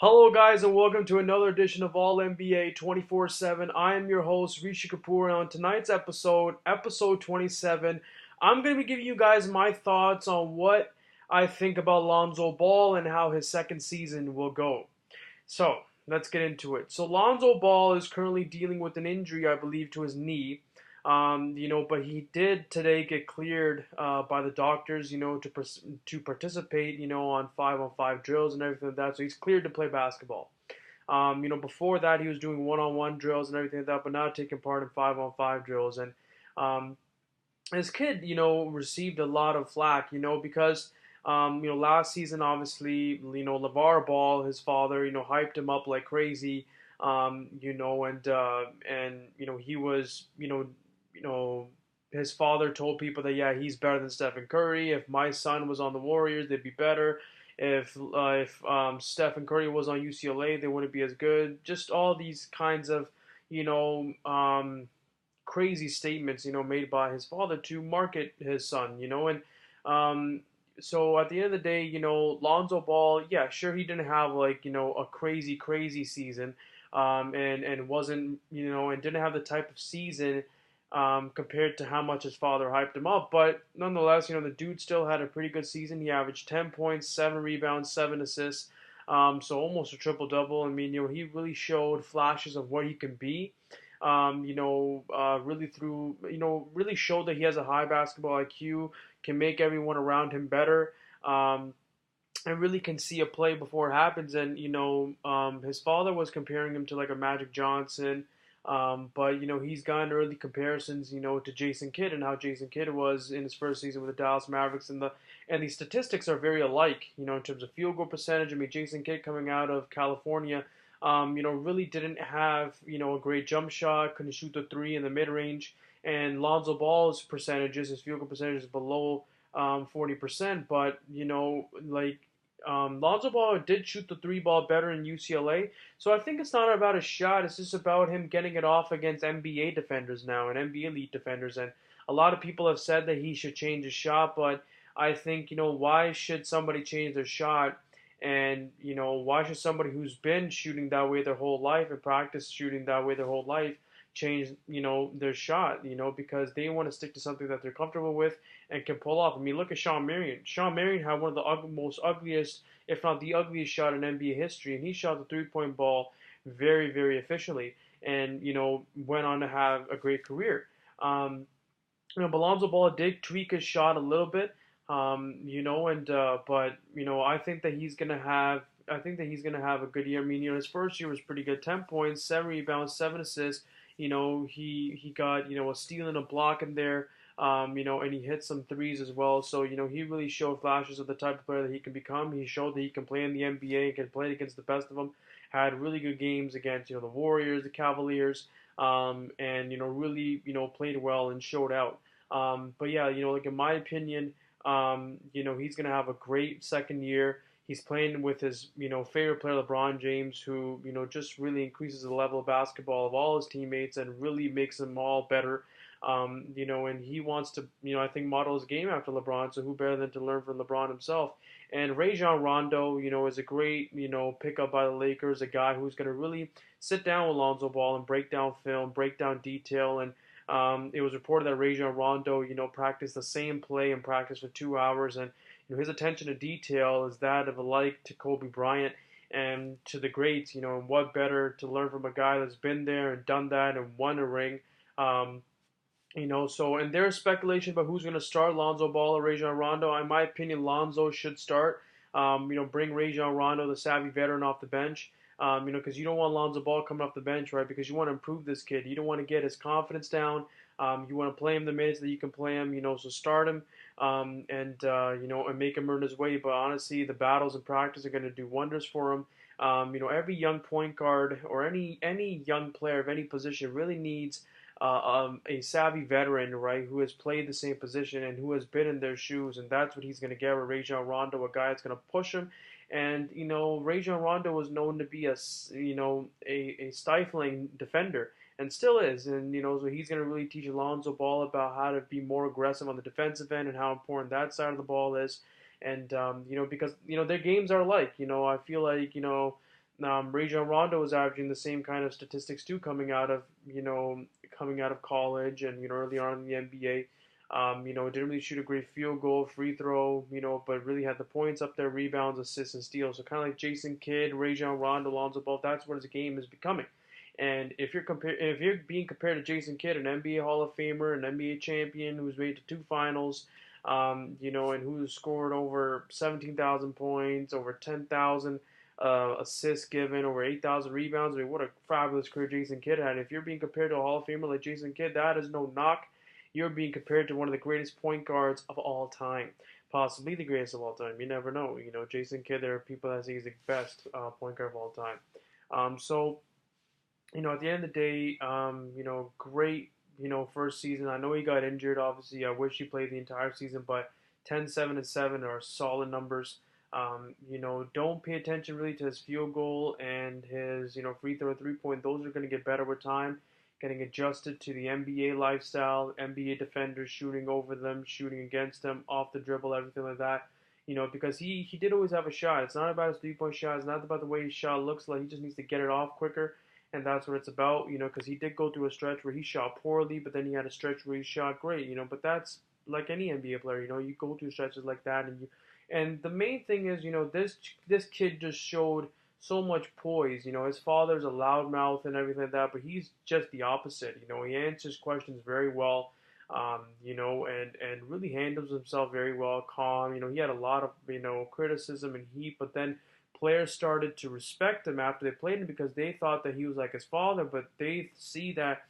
Hello, guys, and welcome to another edition of All NBA 24/7. I am your host, Rishi Kapoor, and on tonight's episode, episode 27, I'm going to be giving you guys my thoughts on what I think about Lonzo Ball and how his second season will go. So, let's get into it. So, Lonzo Ball is currently dealing with an injury, I believe, to his knee. But he did today get cleared by the doctors, to participate, on 5-on-5 drills and everything like that. So he's cleared to play basketball. Before that he was doing one-on-one drills and everything like that, but now taking part in 5-on-5 drills. And um, this kid, received a lot of flack, because, last season, obviously, LeVar Ball, his father, hyped him up like crazy, he was, his father told people that, yeah, he's better than Stephen Curry. If my son was on the Warriors, they'd be better. If Stephen Curry was on UCLA, they wouldn't be as good. Just all these kinds of, you know, crazy statements, made by his father to market his son, and um, so at the end of the day, Lonzo Ball, yeah, sure, he didn't have like, a crazy, crazy season, and wasn't, and didn't have the type of season compared to how much his father hyped him up, but nonetheless, the dude still had a pretty good season. He averaged 10 points, 7 rebounds, 7 assists, so almost a triple double. I mean, he really showed flashes of what he can be really really showed that he has a high basketball IQ, can make everyone around him better, and really can see a play before it happens. And his father was comparing him to like a Magic Johnson, but he's gotten early comparisons, to Jason Kidd and how Jason Kidd was in his first season with the Dallas Mavericks, and the statistics are very alike, in terms of field goal percentage. I mean, Jason Kidd coming out of California, really didn't have, a great jump shot, couldn't shoot the three in the mid range. And Lonzo Ball's percentages, his field goal percentage is below 40%. But, Lonzo Ball did shoot the three ball better in UCLA. So I think it's not about a shot. It's just about him getting it off against NBA defenders now and NBA elite defenders. And a lot of people have said that he should change his shot. But I think, why should somebody change their shot? And, why should somebody who's been shooting that way their whole life and practice shooting that way their whole life change, their shot, because they want to stick to something that they're comfortable with and can pull off. I mean, look at Shawn Marion. Shawn Marion had one of the most ugliest, if not the ugliest shot in NBA history, and he shot the three-point ball very, very efficiently and, went on to have a great career. But Lonzo Ball did tweak his shot a little bit, and but I think that he's gonna have. I think that he's gonna have a good year. I mean, his first year was pretty good: 10 points, 7 rebounds, 7 assists. He got a steal and a block in there. And he hit some threes as well. So he really showed flashes of the type of player that he can become. He showed that he can play in the NBA and can play against the best of them. Had really good games against the Warriors, the Cavaliers, and really played well and showed out. But yeah, like in my opinion, he's gonna have a great second year. He's playing with his favorite player, LeBron James, who just really increases the level of basketball of all his teammates and really makes them all better. And he wants to, I think, model his game after LeBron. So who better than to learn from LeBron himself? And Rajon Rondo, is a great, pickup by the Lakers. A guy who's going to really sit down with Lonzo Ball and break down film, break down detail. And it was reported that Rajon Rondo, practiced the same play in practice for 2 hours. And his attention to detail is that of a like to Kobe Bryant and to the greats. What better to learn from a guy that's been there and done that and won a ring. And there's speculation about who's going to start, Lonzo Ball or Rajon Rondo. In my opinion, Lonzo should start. Bring Rajon Rondo, the savvy veteran, off the bench. Because you don't want Lonzo Ball coming off the bench, right? Because you want to improve this kid. You don't want to get his confidence down. You want to play him the minutes that you can play him. So start him, and make him earn his way. But honestly, the battles in practice are going to do wonders for him. Every young point guard or any young player of any position really needs a savvy veteran, right, who has played the same position and who has been in their shoes, and that's what he's going to get with Rajon Rondo, a guy that's going to push him. And Rajon Rondo was known to be a stifling defender, and still is. And so he's going to really teach Lonzo Ball about how to be more aggressive on the defensive end and how important that side of the ball is. And because their games are alike. I feel like Rajon Rondo was averaging the same kind of statistics too, coming out of college and early on in the NBA. Didn't really shoot a great field goal, free throw, but really had the points up there, rebounds, assists, and steals. So kind of like Jason Kidd, Rajon Rondo, Lonzo Ball. That's what his game is becoming. And if you're being compared to Jason Kidd, an NBA Hall of Famer, an NBA champion who's made to two finals, and who's scored over 17,000 points, over 10,000 assists given, over 8,000 rebounds. I mean, what a fabulous career Jason Kidd had. If you're being compared to a Hall of Famer like Jason Kidd, that is no knock. You're being compared to one of the greatest point guards of all time, possibly the greatest of all time. You never know. Jason Kidd, there are people that say he's the best point guard of all time. At the end of the day, great, first season. I know he got injured, obviously. I wish he played the entire season, but 10, 7, and 7 are solid numbers. Don't pay attention really to his field goal and his, free throw, 3-point. Those are going to get better with time, getting adjusted to the NBA lifestyle, NBA defenders shooting over them, shooting against them, off the dribble, everything like that. Because he did always have a shot. It's not about his 3-point shot. It's not about the way his shot looks like. He just needs to get it off quicker. And that's what it's about, because he did go through a stretch where he shot poorly, but then he had a stretch where he shot great, but that's like any NBA player, you go through stretches like that, and the main thing is, this kid just showed so much poise, his father's a loudmouth and everything like that, but he's just the opposite, he answers questions very well, and really handles himself very well, calm, he had a lot of, criticism and heat, but then players started to respect him after they played him because they thought that he was like his father, but they see that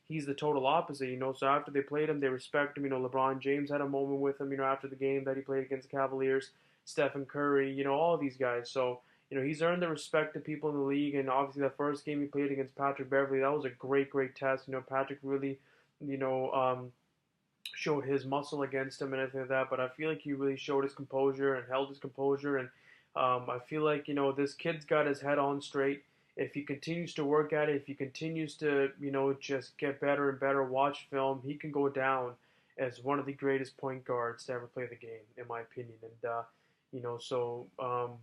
he's the total opposite, So after they played him, they respect him. LeBron James had a moment with him, after the game that he played against the Cavaliers, Stephen Curry, all these guys. So, he's earned the respect of people in the league, and obviously that first game he played against Patrick Beverley, that was a great, great test. Patrick really, showed his muscle against him and everything like that, but I feel like he really showed his composure and held his composure, and I feel like, this kid's got his head on straight. If he continues to work at it, if he continues to, just get better and better, watch film, he can go down as one of the greatest point guards to ever play the game, in my opinion. And,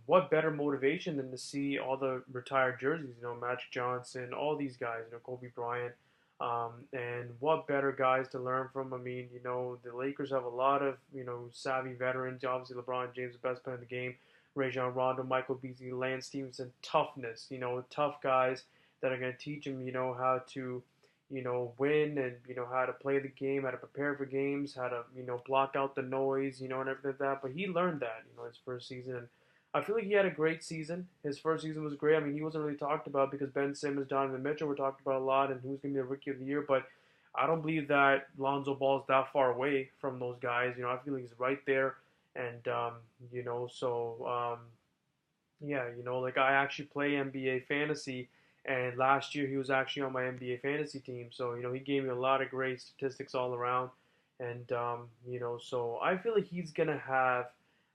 what better motivation than to see all the retired jerseys, Magic Johnson, all these guys, Kobe Bryant. And what better guys to learn from? I mean, the Lakers have a lot of, savvy veterans. Obviously, LeBron James, the best player in the game. Rajon Rondo, Michael Beasley, Lance Stevenson, toughness, tough guys that are going to teach him, how to, win and, how to play the game, how to prepare for games, how to, block out the noise, and everything like that. But he learned that, his first season. And I feel like he had a great season. His first season was great. I mean, he wasn't really talked about because Ben Simmons, Donovan Mitchell were talked about a lot and who's going to be the Rookie of the Year. But I don't believe that Lonzo Ball is that far away from those guys. I feel like he's right there. And, yeah, like I actually play NBA fantasy, and last year he was actually on my NBA fantasy team. So, he gave me a lot of great statistics all around. And, so I feel he's gonna have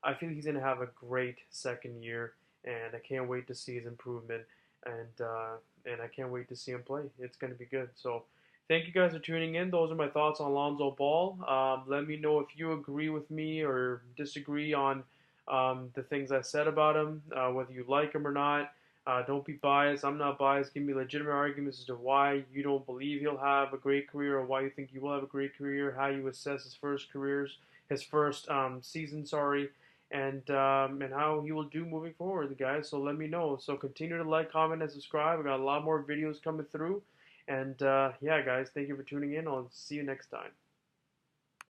a great second year, and I can't wait to see his improvement, and I can't wait to see him play. It's gonna be good. So, thank you guys for tuning in. Those are my thoughts on Lonzo Ball. Let me know if you agree with me or disagree on the things I said about him, whether you like him or not. Don't be biased. I'm not biased. Give me legitimate arguments as to why you don't believe he'll have a great career, or why you think he will have a great career. How you assess his first season, sorry, and how he will do moving forward, guys. So let me know. So continue to like, comment, and subscribe. I got a lot more videos coming through. And yeah, guys, thank you for tuning in. I'll see you next time.